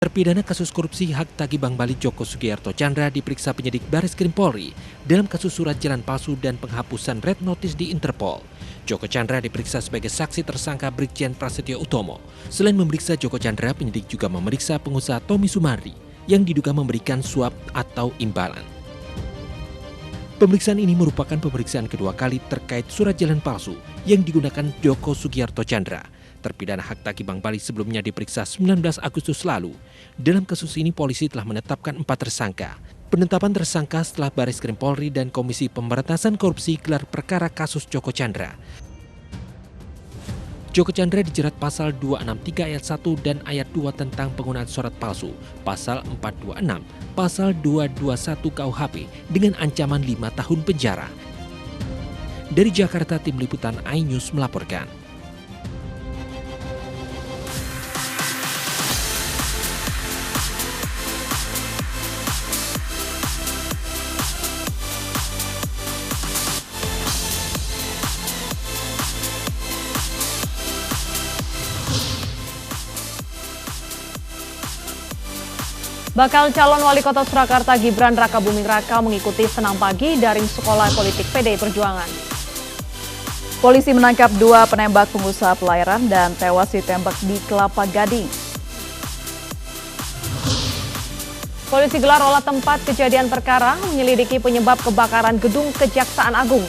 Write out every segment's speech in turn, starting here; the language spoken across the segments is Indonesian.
Terpidana kasus korupsi hak tagih Bank Bali Joko Sugiarto Tjandra diperiksa penyidik Bareskrim Polri dalam kasus surat jalan palsu dan penghapusan red notice di Interpol. Joko Tjandra diperiksa sebagai saksi tersangka Brigjen Prasetyo Utomo. Selain memeriksa Joko Tjandra, penyidik juga memeriksa pengusaha Tommy Sumardi yang diduga memberikan suap atau imbalan. Pemeriksaan ini merupakan pemeriksaan kedua kali terkait surat jalan palsu yang digunakan Joko Sugiarto Tjandra. Terpidana hak tagih Bank Bali sebelumnya diperiksa 19 Agustus lalu. Dalam kasus ini polisi telah menetapkan 4 tersangka. Penetapan tersangka setelah Bareskrim Polri dan Komisi Pemberantasan Korupsi gelar perkara kasus Joko Tjandra. Joko Tjandra dijerat pasal 263 ayat 1 dan ayat 2 tentang penggunaan surat palsu, pasal 426, pasal 221 KUHP dengan ancaman 5 tahun penjara. Dari Jakarta, Tim Liputan iNews melaporkan. Bakal calon wali kota Surakarta Gibran Rakabuming Raka mengikuti senam pagi daring Sekolah Politik PDI Perjuangan. Polisi menangkap 2 penembak pengusaha pelayaran dan tewas ditembak di Kelapa Gading. Polisi gelar olah tempat kejadian perkara menyelidiki penyebab kebakaran gedung Kejaksaan Agung.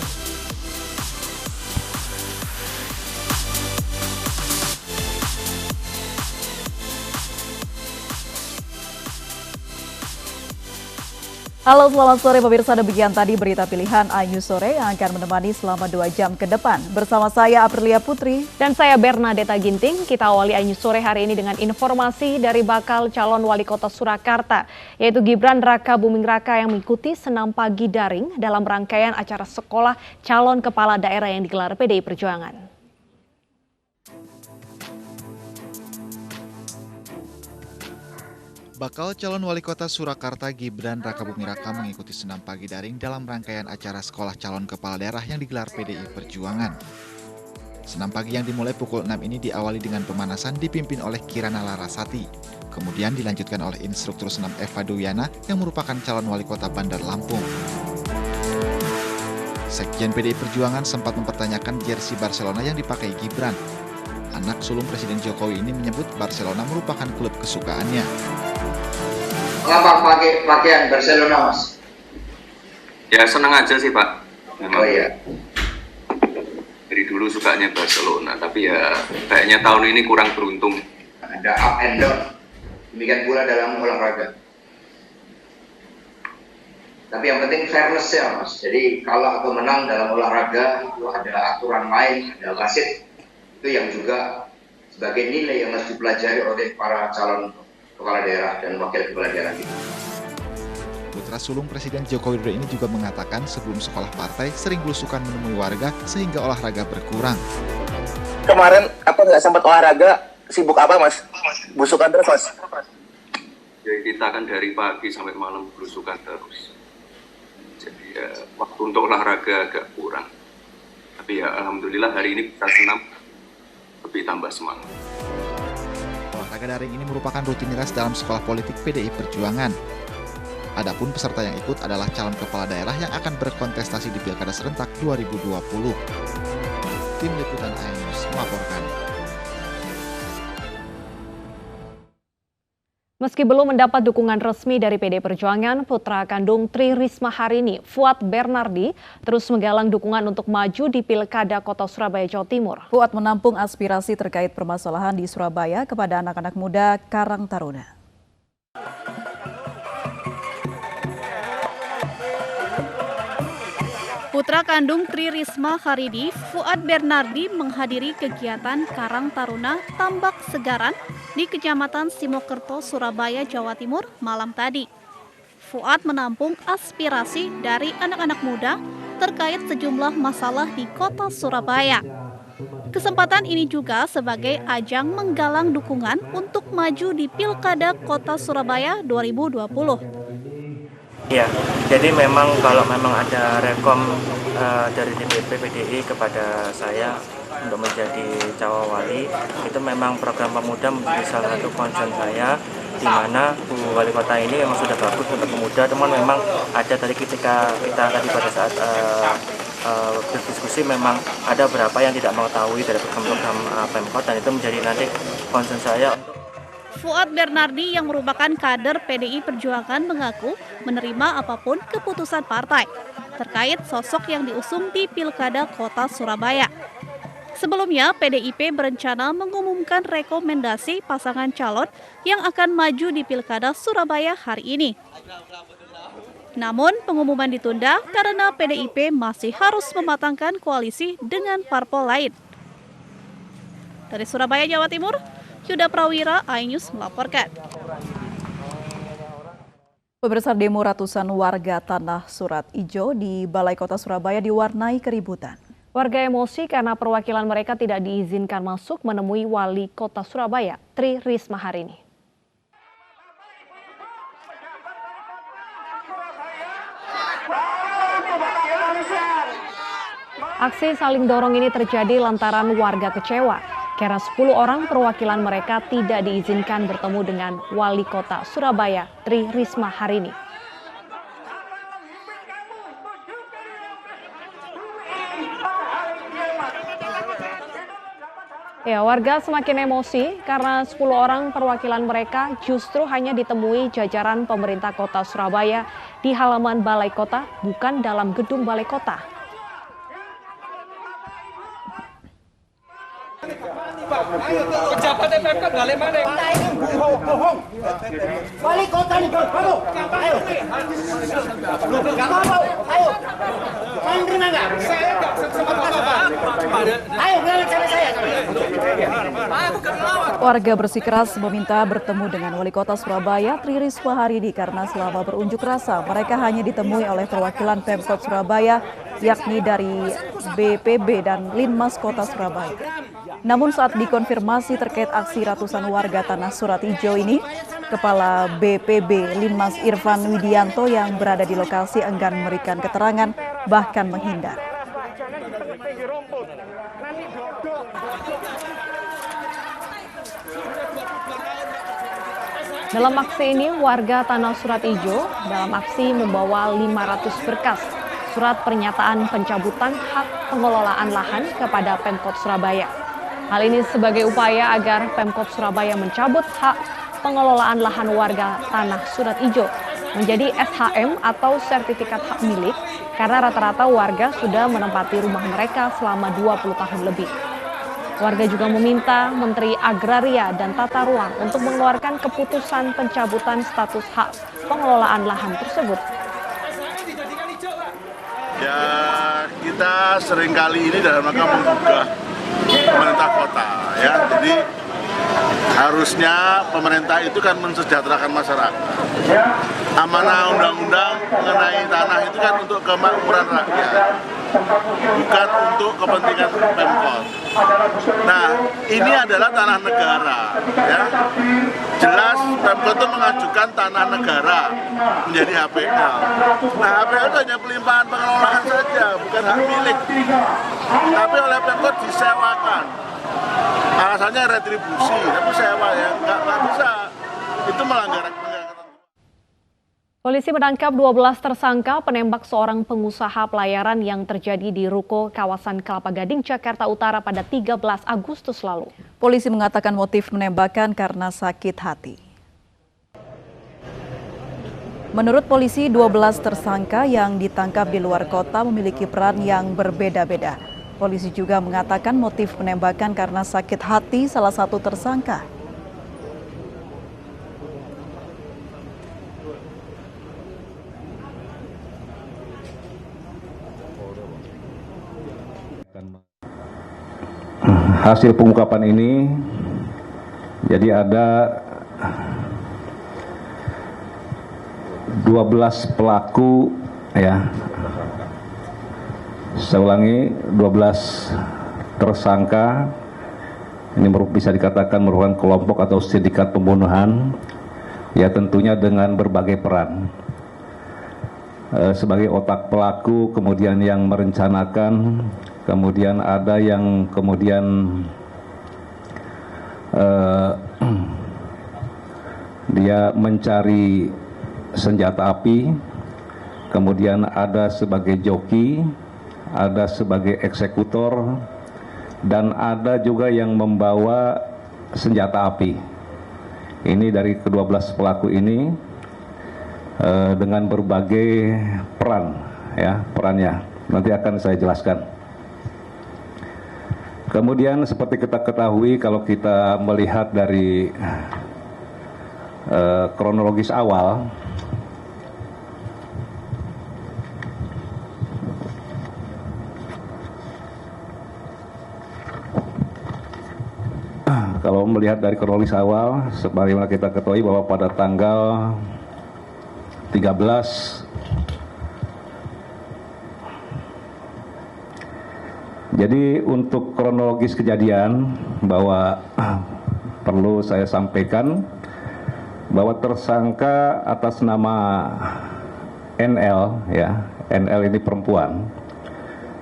Halo, selamat sore pemirsa, demikian tadi berita pilihan iNews Sore yang akan menemani selama 2 jam ke depan. Bersama saya Aprilia Putri. Dan saya Bernadetta Ginting. Kita awali iNews Sore hari ini dengan informasi dari bakal calon wali kota Surakarta, yaitu Gibran Rakabuming Raka yang mengikuti senam pagi daring dalam rangkaian acara sekolah calon kepala daerah yang digelar PDI Perjuangan. Bakal calon wali kota Surakarta Gibran Rakabuming Raka mengikuti senam pagi daring dalam rangkaian acara sekolah calon kepala daerah yang digelar PDI Perjuangan. Senam pagi yang dimulai pukul 6 ini diawali dengan pemanasan dipimpin oleh Kirana Larasati. Kemudian dilanjutkan oleh instruktur senam Eva Duwiana yang merupakan calon wali kota Bandar Lampung. Sekjen PDI Perjuangan sempat mempertanyakan jersey Barcelona yang dipakai Gibran. Anak sulung Presiden Jokowi ini menyebut Barcelona merupakan klub kesukaannya. Kenapa pakai pakaian Barcelona, Mas? Ya senang aja sih, Pak. Memang. Oh iya. Dari dulu sukanya Barcelona, tapi ya kayaknya tahun ini kurang beruntung. Ada up and down. Demikian pula dalam olahraga. Tapi yang penting fairness ya, Mas. Jadi kalah atau menang dalam olahraga itu ada aturan main, ada wasit. Itu yang juga sebagai nilai yang harus dipelajari oleh para calon kepala daerah dan wakil kepala daerah itu. Putra sulung Presiden Joko Widodo ini juga mengatakan sebelum sekolah partai sering belusukan menemui warga sehingga olahraga berkurang. Kemarin nggak sempat olahraga, sibuk apa Mas? Belusukan terus Mas? Ya kita kan dari pagi sampai malam belusukan terus. Jadi ya, waktu untuk olahraga agak kurang. Tapi ya alhamdulillah hari ini bisa senam, lebih tambah semangat. Olahraga daring ini merupakan rutinitas dalam sekolah politik PDI Perjuangan. Adapun peserta yang ikut adalah calon kepala daerah yang akan berkontestasi di Pilkada Serentak 2020. Tim Liputan iNews melaporkan. Meski belum mendapat dukungan resmi dari PDI Perjuangan, putra kandung Tri Risma Harini, Fuad Bernardi, terus menggalang dukungan untuk maju di Pilkada Kota Surabaya, Jawa Timur. Fuad menampung aspirasi terkait permasalahan di Surabaya kepada anak-anak muda Karang Taruna. Putra kandung Tri Risma Harini, Fuad Bernardi menghadiri kegiatan Karang Taruna Tambak Segaran di Kecamatan Simokerto, Surabaya, Jawa Timur malam tadi. Fuad menampung aspirasi dari anak-anak muda terkait sejumlah masalah di kota Surabaya. Kesempatan ini juga sebagai ajang menggalang dukungan untuk maju di Pilkada Kota Surabaya 2020. Ya, jadi memang kalau memang ada rekom dari DPP PDI kepada saya untuk menjadi cawawali, itu memang program pemuda menjadi salah satu concern saya di mana Bu Wali Kota ini memang sudah bagus untuk pemuda, teman memang ada tadi ketika kita tadi pada saat berdiskusi memang ada beberapa yang tidak mengetahui dari program-program Pemkot, dan itu menjadi nanti concern saya. Fuad Bernardi yang merupakan kader PDI Perjuangan mengaku menerima apapun keputusan partai terkait sosok yang diusung di Pilkada Kota Surabaya. Sebelumnya, PDIP berencana mengumumkan rekomendasi pasangan calon yang akan maju di Pilkada Surabaya hari ini. Namun, pengumuman ditunda karena PDIP masih harus mematangkan koalisi dengan parpol lain. Dari Surabaya, Jawa Timur, Yuda Prawira, iNews melaporkan. Pemirsa, demo ratusan warga Tanah Surat Ijo di Balai Kota Surabaya diwarnai keributan. Warga emosi karena perwakilan mereka tidak diizinkan masuk menemui Wali Kota Surabaya, Tri Risma hari ini. Aksi saling dorong ini terjadi lantaran warga kecewa karena 10 orang perwakilan mereka tidak diizinkan bertemu dengan Wali Kota Surabaya, Tri Risma hari ini. Ya, warga semakin emosi karena 10 orang perwakilan mereka justru hanya ditemui jajaran pemerintah Kota Surabaya di halaman Balai Kota, bukan dalam gedung Balai Kota. Pejabat Pemkot balik mana? Bohong. Wali kota nih, kamu. Ayo. Ayo. Kalian terima nggak? Saya nggak sama Bapak. Ayo, bilang sama saya. Warga bersikeras meminta bertemu dengan Wali Kota Surabaya, Tri Risma hari ini karena selama berunjuk rasa mereka hanya ditemui oleh perwakilan Pemkot Surabaya, yakni dari BPB dan Linmas Kota Surabaya. Namun saat dikonfirmasi terkait aksi ratusan warga Tanah Surat Ijo ini, Kepala BPB Linmas Irfan Widianto yang berada di lokasi enggan memberikan keterangan, bahkan menghindar. Dalam aksi ini, warga Tanah Surat Ijo dalam aksi membawa 500 berkas surat pernyataan pencabutan hak pengelolaan lahan kepada Pemkot Surabaya. Hal ini sebagai upaya agar Pemkot Surabaya mencabut hak pengelolaan lahan warga Tanah Surat Ijo menjadi SHM atau sertifikat hak milik karena rata-rata warga sudah menempati rumah mereka selama 20 tahun lebih. Warga juga meminta Menteri Agraria dan Tata Ruang untuk mengeluarkan keputusan pencabutan status hak pengelolaan lahan tersebut. Ya, kita seringkali ini dalam rangka menggugah pemerintah kota, ya. Jadi harusnya pemerintah itu kan mensejahterakan masyarakat. Amanah undang-undang mengenai tanah itu kan untuk kemakmuran rakyat, bukan untuk kepentingan Pemkot. Nah, ini adalah tanah negara, ya. Jelas Pemkot itu mengajukan tanah negara menjadi HPL. Nah, HPL itu hanya pelimpahan pengelolaan saja, bukan hak milik. Tapi oleh Pemkot disewakan. Alasannya retribusi, tapi sewa ya nggak bisa. Itu melanggar. Polisi menangkap 12 tersangka penembak seorang pengusaha pelayaran yang terjadi di ruko kawasan Kelapa Gading, Jakarta Utara pada 13 Agustus lalu. Polisi mengatakan motif menembakkan karena sakit hati. Menurut polisi, 12 tersangka yang ditangkap di luar kota memiliki peran yang berbeda-beda. Polisi juga mengatakan motif penembakan karena sakit hati salah satu tersangka. Hasil pengungkapan ini, jadi ada 12 pelaku, ya. Saya ulangi, 12 tersangka ini bisa dikatakan merupakan kelompok atau sindikat pembunuhan, ya tentunya dengan berbagai peran. Sebagai otak pelaku, kemudian yang merencanakan, kemudian ada yang kemudian dia mencari senjata api, kemudian ada sebagai joki, ada sebagai eksekutor, dan ada juga yang membawa senjata api. Ini dari ke-12 pelaku ini dengan berbagai peran, ya, perannya. Nanti akan saya jelaskan. Kemudian seperti kita ketahui, kalau kita melihat dari kronologis awal, kalau melihat dari kronologis awal, sebagaimana kita ketahui bahwa pada tanggal 13 jadi untuk kronologis kejadian bahwa perlu saya sampaikan bahwa tersangka atas nama NL, ya, NL ini perempuan,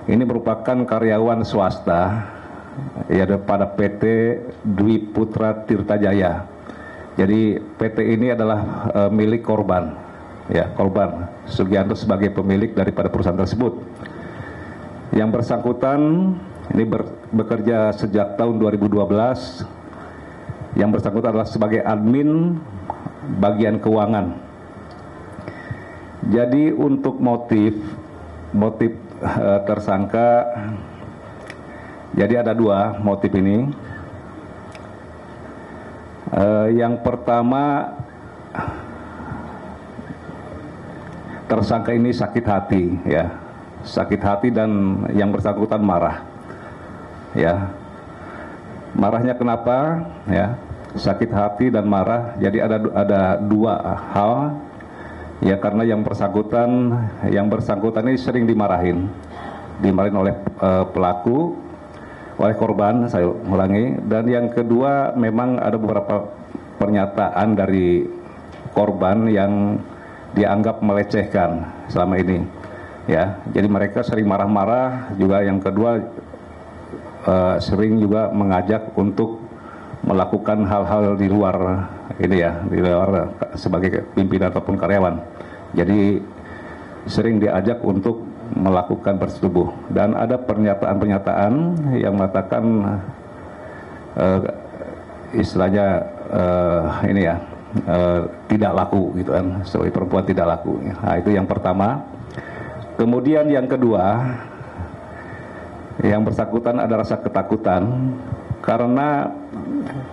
ini merupakan karyawan swasta, ya, pada PT Dwi Putra Tirta Jaya. Jadi PT ini adalah milik korban, ya, korban Sugianto sebagai pemilik daripada perusahaan tersebut. Yang bersangkutan ini bekerja sejak tahun 2012. Yang bersangkutan adalah sebagai admin bagian keuangan. Jadi untuk motif tersangka, jadi ada dua motif ini. Yang pertama, tersangka ini sakit hati, ya, sakit hati, dan yang bersangkutan marah, ya. Marahnya kenapa? Ya, sakit hati dan marah. Jadi ada dua hal, ya, karena yang bersangkutan ini sering dimarahin oleh pelaku, oleh korban, saya ulangi. Dan yang kedua, memang ada beberapa pernyataan dari korban yang dianggap melecehkan selama ini, ya. Jadi mereka sering marah-marah juga. Yang kedua, sering juga mengajak untuk melakukan hal-hal di luar ini, ya, di luar sebagai pimpinan ataupun karyawan. Jadi sering diajak untuk melakukan bersetubuh, dan ada pernyataan-pernyataan yang mengatakan istilahnya ini, ya, tidak laku gitu kan, sebagai perempuan tidak laku. Nah, itu yang pertama. Kemudian yang kedua, yang bersangkutan ada rasa ketakutan karena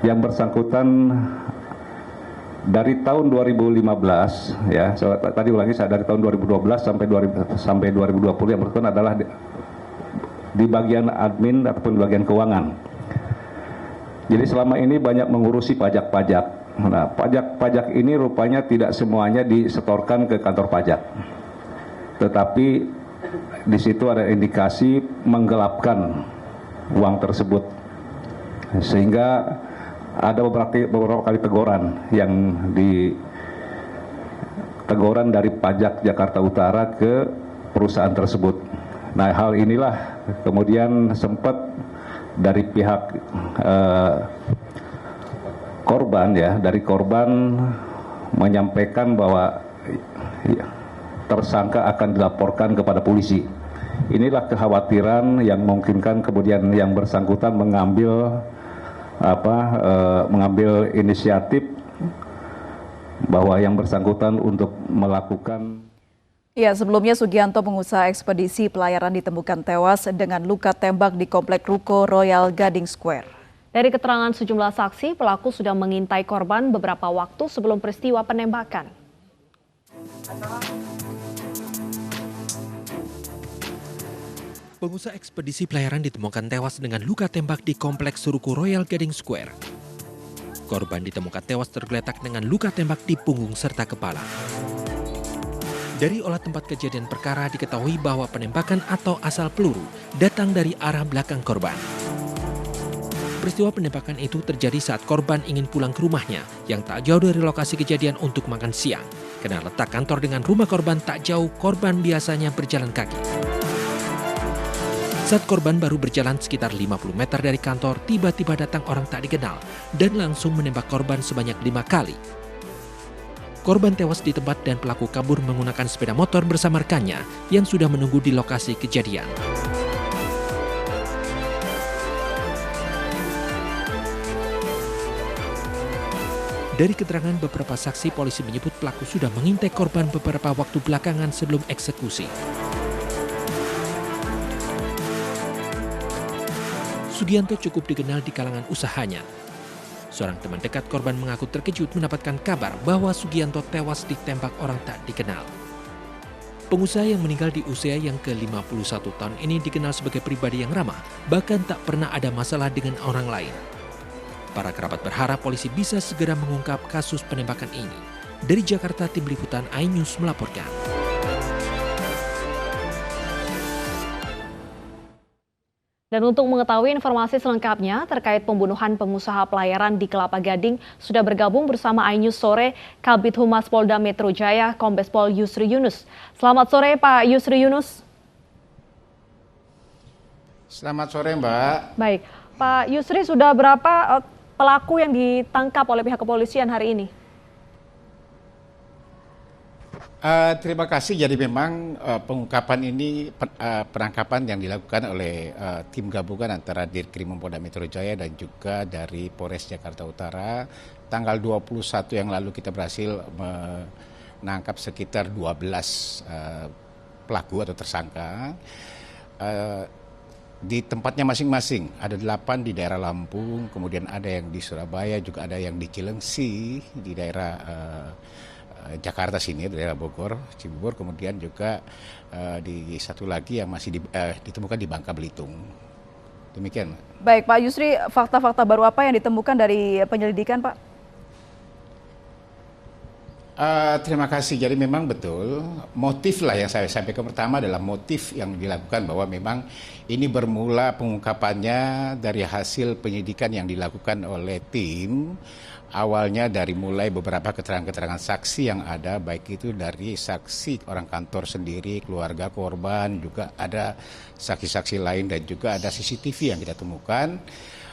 yang bersangkutan dari tahun 2015, ya, tadi ulangi, saya dari tahun 2012 sampai 2020 yang bersangkutan adalah di bagian admin ataupun di bagian keuangan. Jadi selama ini banyak mengurusi pajak-pajak. Nah, pajak-pajak ini rupanya tidak semuanya disetorkan ke kantor pajak, tetapi di situ ada indikasi menggelapkan uang tersebut, sehingga ada beberapa kali teguran dari pajak Jakarta Utara ke perusahaan tersebut. Nah, hal inilah kemudian sempat dari pihak korban, ya, dari korban menyampaikan bahwa tersangka akan dilaporkan kepada polisi. Inilah kekhawatiran yang memungkinkan kemudian yang bersangkutan mengambil inisiatif bahwa yang bersangkutan untuk melakukan. Ya, sebelumnya Sugianto, pengusaha ekspedisi pelayaran, ditemukan tewas dengan luka tembak di komplek ruko Royal Gading Square. Dari keterangan sejumlah saksi, pelaku sudah mengintai korban beberapa waktu sebelum peristiwa penembakan. Pengusaha ekspedisi pelayaran ditemukan tewas dengan luka tembak di kompleks ruko Royal Gading Square. Korban ditemukan tewas tergeletak dengan luka tembak di punggung serta kepala. Dari olah tempat kejadian perkara diketahui bahwa penembakan atau asal peluru datang dari arah belakang korban. Peristiwa penembakan itu terjadi saat korban ingin pulang ke rumahnya yang tak jauh dari lokasi kejadian untuk makan siang. Karena letak kantor dengan rumah korban tak jauh, korban biasanya berjalan kaki. Saat korban baru berjalan sekitar 50 meter dari kantor, tiba-tiba datang orang tak dikenal dan langsung menembak korban sebanyak 5 kali. Korban tewas di tempat dan pelaku kabur menggunakan sepeda motor bersama rekannya yang sudah menunggu di lokasi kejadian. Dari keterangan beberapa saksi, polisi menyebut pelaku sudah mengintai korban beberapa waktu belakangan sebelum eksekusi. Sugianto cukup dikenal di kalangan usahanya. Seorang teman dekat korban mengaku terkejut mendapatkan kabar bahwa Sugianto tewas ditembak orang tak dikenal. Pengusaha yang meninggal di usia yang ke-51 tahun ini dikenal sebagai pribadi yang ramah, bahkan tak pernah ada masalah dengan orang lain. Para kerabat berharap polisi bisa segera mengungkap kasus penembakan ini. Dari Jakarta, Tim Liputan iNews melaporkan. Dan untuk mengetahui informasi selengkapnya terkait pembunuhan pengusaha pelayaran di Kelapa Gading, sudah bergabung bersama iNews Sore Kabid Humas Polda Metro Jaya, Kombes Pol Yusri Yunus. Selamat sore Pak Yusri Yunus. Selamat sore Mbak. Baik, Pak Yusri, sudah berapa pelaku yang ditangkap oleh pihak kepolisian hari ini? Terima kasih. Jadi memang pengungkapan ini penangkapan yang dilakukan oleh tim gabungan antara Dirkrim Polda Metro Jaya dan juga dari Polres Jakarta Utara. Tanggal 21 yang lalu kita berhasil menangkap sekitar 12 pelaku atau tersangka. Di tempatnya masing-masing, ada 8 di daerah Lampung, kemudian ada yang di Surabaya, juga ada yang di Cilengsi, di daerah Jakarta sini, daerah Bogor, Cibubur, kemudian juga di satu lagi yang masih ditemukan di Bangka Belitung. Demikian. Baik Pak Yusri, fakta-fakta baru apa yang ditemukan dari penyelidikan Pak? Terima kasih. Jadi memang betul motif lah yang saya sampaikan pertama adalah motif yang dilakukan bahwa memang ini bermula pengungkapannya dari hasil penyidikan yang dilakukan oleh tim. Awalnya dari mulai beberapa keterangan-keterangan saksi yang ada, baik itu dari saksi orang kantor sendiri, keluarga korban, juga ada saksi-saksi lain dan juga ada CCTV yang kita temukan.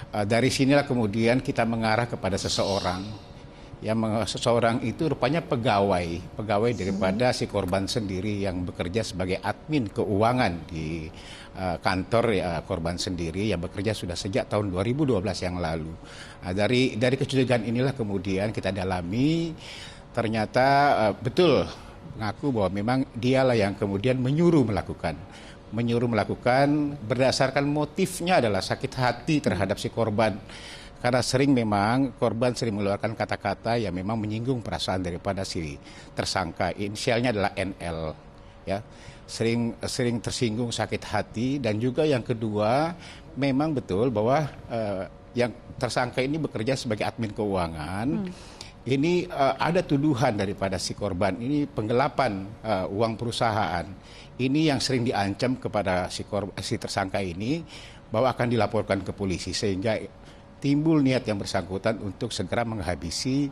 Dari sinilah kemudian kita mengarah kepada seseorang. Seseorang itu rupanya pegawai daripada si korban sendiri yang bekerja sebagai admin keuangan di kantor korban sendiri yang bekerja sudah sejak tahun 2012 yang lalu. Dari kecurigaan inilah kemudian kita dalami, ternyata betul mengaku bahwa memang dialah yang kemudian menyuruh melakukan berdasarkan motifnya adalah sakit hati terhadap si korban. Karena korban sering mengeluarkan kata-kata yang memang menyinggung perasaan daripada si tersangka. Inisialnya adalah NL, ya. Sering tersinggung, sakit hati, dan juga yang kedua memang betul bahwa yang tersangka ini bekerja sebagai admin keuangan. Ini ada tuduhan daripada si korban ini penggelapan uang perusahaan. Ini yang sering diancam kepada si tersangka ini bahwa akan dilaporkan ke polisi, sehingga timbul niat yang bersangkutan untuk segera menghabisi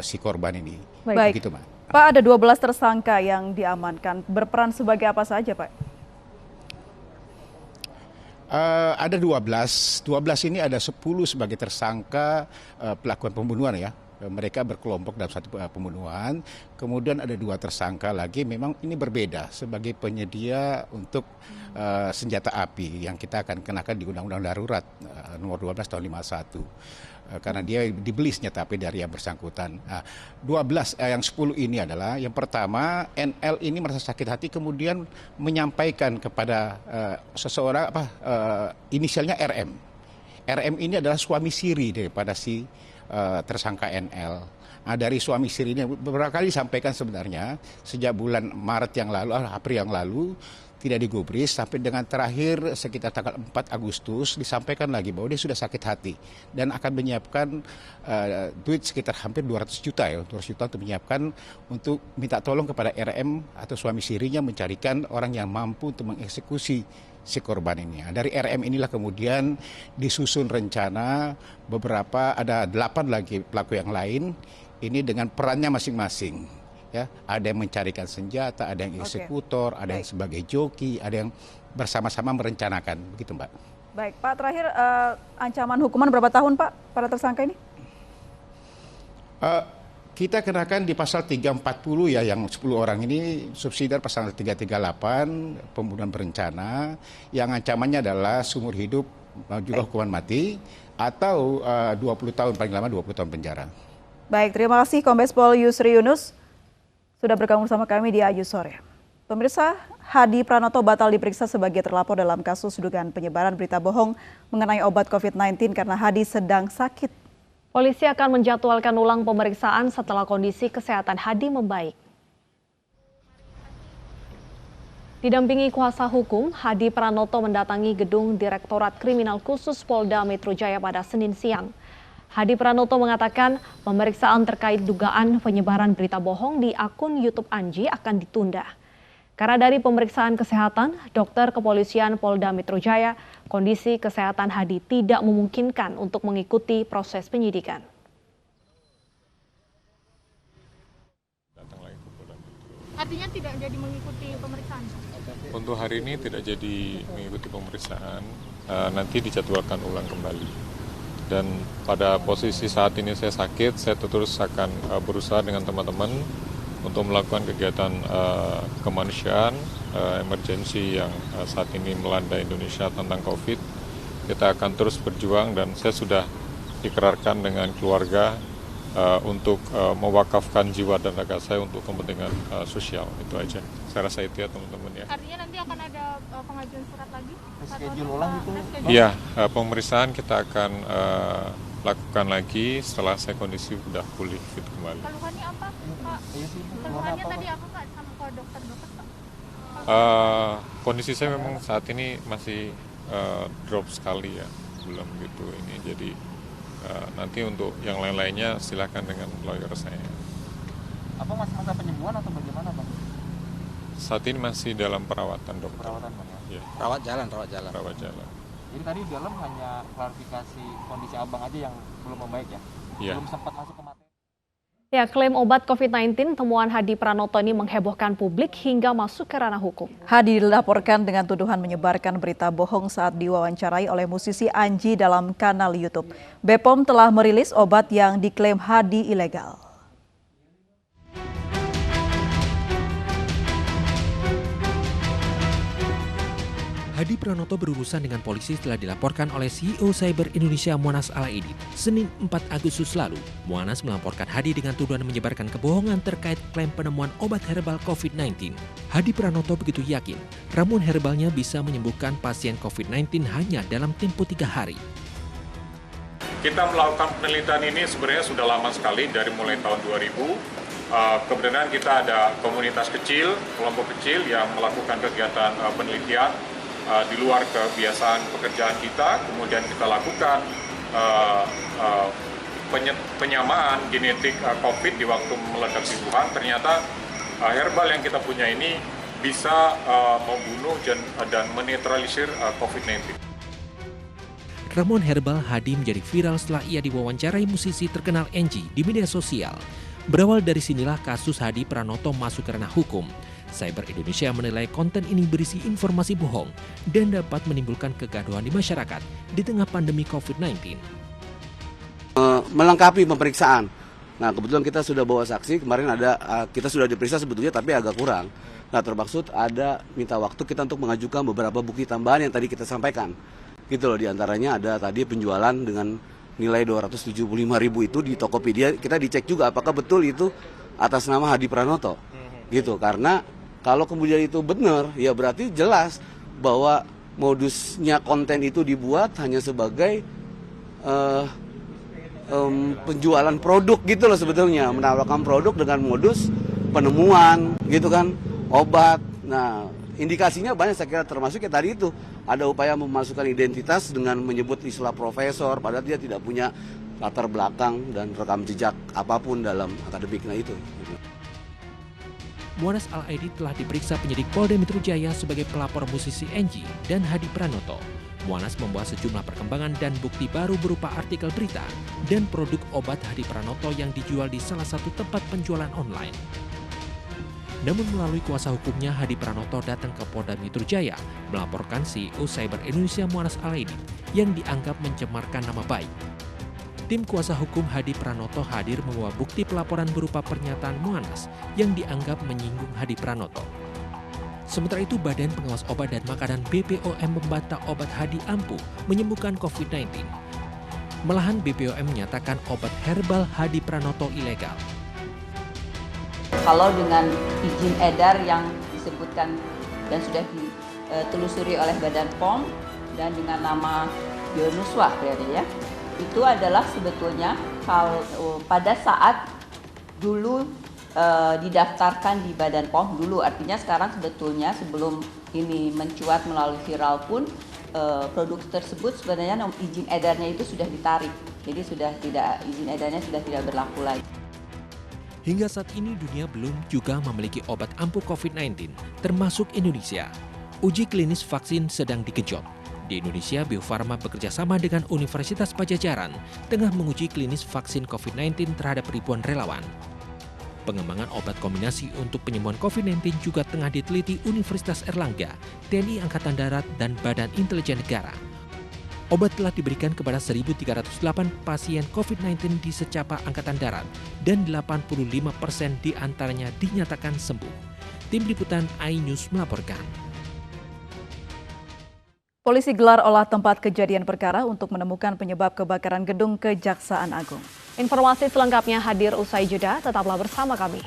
si korban ini. Baik. Begitu, Pak. Pak, ada 12 tersangka yang diamankan. Berperan sebagai apa saja, Pak? Ada 12. 12 ini ada 10 sebagai tersangka pelakuan pembunuhan ya. Mereka berkelompok dalam satu pembunuhan. Kemudian ada 2 tersangka lagi, memang ini berbeda sebagai penyedia untuk senjata api yang kita akan kenakan di Undang-Undang Darurat nomor 12 tahun 51. Karena dia dibeli senjata api dari yang bersangkutan. 12 yang 10 ini adalah yang pertama, NL ini merasa sakit hati kemudian menyampaikan kepada seseorang inisialnya RM. RM ini adalah suami siri daripada si tersangka NL. Nah, dari suami siri ini beberapa kali disampaikan sebenarnya sejak bulan Maret yang lalu, April yang lalu tidak digubris, sampai dengan terakhir sekitar tanggal 4 Agustus disampaikan lagi bahwa dia sudah sakit hati dan akan menyiapkan duit sekitar hampir 200 juta untuk menyiapkan untuk minta tolong kepada RM atau suami sirinya mencarikan orang yang mampu untuk mengeksekusi si korban ini. Dari RM inilah kemudian disusun rencana beberapa, ada 8 lagi pelaku yang lain, ini dengan perannya masing-masing. Ya, ada yang mencarikan senjata, ada yang eksekutor, ada yang sebagai joki, ada yang bersama-sama merencanakan, begitu Mbak. Baik, Pak, terakhir ancaman hukuman berapa tahun Pak pada tersangka ini? Kita kenakan di pasal 340 ya, yang 10 orang ini subsidiar pasal 338 pembunuhan berencana yang ancamannya adalah seumur hidup juga hukuman mati atau 20 tahun, paling lama 20 tahun penjara. Baik, terima kasih Kombes Pol Yusri Yunus sudah bergabung bersama kami di Ayu Sore. Pemirsa, Hadi Pranoto batal diperiksa sebagai terlapor dalam kasus dugaan penyebaran berita bohong mengenai obat COVID-19 karena Hadi sedang sakit. Polisi akan menjadwalkan ulang pemeriksaan setelah kondisi kesehatan Hadi membaik. Didampingi kuasa hukum, Hadi Pranoto mendatangi gedung Direktorat Kriminal Khusus Polda Metro Jaya pada Senin siang. Hadi Pranoto mengatakan pemeriksaan terkait dugaan penyebaran berita bohong di akun YouTube Anji akan ditunda. Karena dari pemeriksaan kesehatan, dokter kepolisian Polda Metro Jaya, kondisi kesehatan Hadi tidak memungkinkan untuk mengikuti proses penyidikan. Artinya tidak jadi mengikuti pemeriksaan? Untuk hari ini tidak jadi mengikuti pemeriksaan, nanti dijadwalkan ulang kembali. Dan pada posisi saat ini saya sakit, saya terus akan berusaha dengan teman-teman untuk melakukan kegiatan kemanusiaan, emergensi yang saat ini melanda Indonesia tentang COVID. Kita akan terus berjuang dan saya sudah ikrarkan dengan keluarga untuk mewakafkan jiwa dan raga saya untuk kepentingan sosial. Itu aja. Saya rasa itu ya teman-teman ya. Artinya nanti akan ada pengajuan surat lagi? Schedule ulang itu? Iya, pemeriksaan kita akan lakukan lagi setelah saya kondisi sudah pulih fit kembali. Keluhannya apa, Pak? Keluhannya tadi apa, Pak, sama ke dokter-dokter, Pak? Kondisi saya memang saat ini masih drop sekali ya, belum gitu ini. Jadi nanti untuk yang lain-lainnya silakan dengan lawyer saya. Apa masih masa penyembuhan atau bagaimana, Bang? Saat ini masih dalam perawatan dokter. Perawatan, Bang? Ya. Rawat jalan. Rawat jalan. Jadi tadi di dalam hanya klarifikasi kondisi abang aja yang belum membaik ya? Iya. Belum sempat masuk ke materi. Ya, klaim obat COVID-19 temuan Hadi Pranoto ini menghebohkan publik hingga masuk ke ranah hukum. Hadi dilaporkan dengan tuduhan menyebarkan berita bohong saat diwawancarai oleh musisi Anji dalam kanal YouTube. BPOM telah merilis obat yang diklaim Hadi ilegal. Hadi Pranoto berurusan dengan polisi setelah dilaporkan oleh CEO Cyber Indonesia Muanas Alaidit. Senin 4 Agustus lalu, Muanas melaporkan Hadi dengan tuduhan menyebarkan kebohongan terkait klaim penemuan obat herbal COVID-19. Hadi Pranoto begitu yakin ramuan herbalnya bisa menyembuhkan pasien COVID-19 hanya dalam tempo 3 hari. Kita melakukan penelitian ini sebenarnya sudah lama sekali, dari mulai tahun 2000. Kebetulan kita ada komunitas kecil, kelompok kecil yang melakukan kegiatan penelitian di luar kebiasaan pekerjaan kita. Kemudian kita lakukan penyamaan genetik COVID di waktu meledak di Wuhan. Ternyata herbal yang kita punya ini bisa membunuh dan menetralisir COVID-19. Ramuan herbal Hadi menjadi viral setelah ia diwawancarai musisi terkenal Anji di media sosial. Berawal dari sinilah kasus Hadi Pranoto masuk ke ranah hukum. Cyber Indonesia menilai konten ini berisi informasi bohong dan dapat menimbulkan kegaduhan di masyarakat di tengah pandemi COVID-19. Melengkapi pemeriksaan. Nah, kebetulan kita sudah bawa saksi, kemarin kita sudah diperiksa sebetulnya tapi agak kurang. Nah, termaksud ada minta waktu kita untuk mengajukan beberapa bukti tambahan yang tadi kita sampaikan. Gitu loh, diantaranya ada tadi penjualan dengan nilai 275.000 itu di Tokopedia. Kita dicek juga apakah betul itu atas nama Hadi Pranoto. Gitu, karena kalau kemudian itu benar, ya berarti jelas bahwa modusnya konten itu dibuat hanya sebagai penjualan produk gitu loh sebetulnya. Menawarkan produk dengan modus penemuan gitu kan, obat. Nah, indikasinya banyak, saya kira termasuk ya tadi itu. Ada upaya memasukkan identitas dengan menyebut istilah profesor, padahal dia tidak punya latar belakang dan rekam jejak apapun dalam akademiknya itu. Muanas Alaidit telah diperiksa penyidik Polda Metro Jaya sebagai pelapor musisi Anji dan Hadi Pranoto. Muanas membawa sejumlah perkembangan dan bukti baru berupa artikel berita dan produk obat Hadi Pranoto yang dijual di salah satu tempat penjualan online. Namun melalui kuasa hukumnya, Hadi Pranoto datang ke Polda Metro Jaya melaporkan CEO Cyber Indonesia Muanas Alaidit yang dianggap mencemarkan nama baik. Tim kuasa hukum Hadi Pranoto hadir membawa bukti pelaporan berupa pernyataan Muanas yang dianggap menyinggung Hadi Pranoto. Sementara itu, Badan Pengawas Obat dan Makanan BPOM membantah obat Hadi ampuh menyembuhkan COVID-19. Malahan BPOM menyatakan obat herbal Hadi Pranoto ilegal. Kalau dengan izin edar yang disebutkan dan sudah ditelusuri oleh Badan POM dan dengan nama Yonuswa berarti ya, itu adalah sebetulnya pada saat dulu didaftarkan di Badan POM dulu, artinya sekarang sebetulnya sebelum ini mencuat melalui viral pun produk tersebut sebenarnya izin edarnya itu sudah ditarik, jadi sudah tidak, izin edarnya sudah tidak berlaku lagi. Hingga saat ini dunia belum juga memiliki obat ampuh COVID-19, termasuk Indonesia. Uji klinis vaksin sedang dikejut. Di Indonesia, Bio Farma bekerja sama dengan Universitas Padjadjaran tengah menguji klinis vaksin COVID-19 terhadap ribuan relawan. Pengembangan obat kombinasi untuk penyembuhan COVID-19 juga tengah diteliti Universitas Erlangga, TNI Angkatan Darat, dan Badan Intelijen Negara. Obat telah diberikan kepada 1.308 pasien COVID-19 di secapa Angkatan Darat dan 85% diantaranya dinyatakan sembuh. Tim Liputan iNews melaporkan. Polisi gelar olah tempat kejadian perkara untuk menemukan penyebab kebakaran gedung Kejaksaan Agung. Informasi selengkapnya hadir usai jeda, tetaplah bersama kami.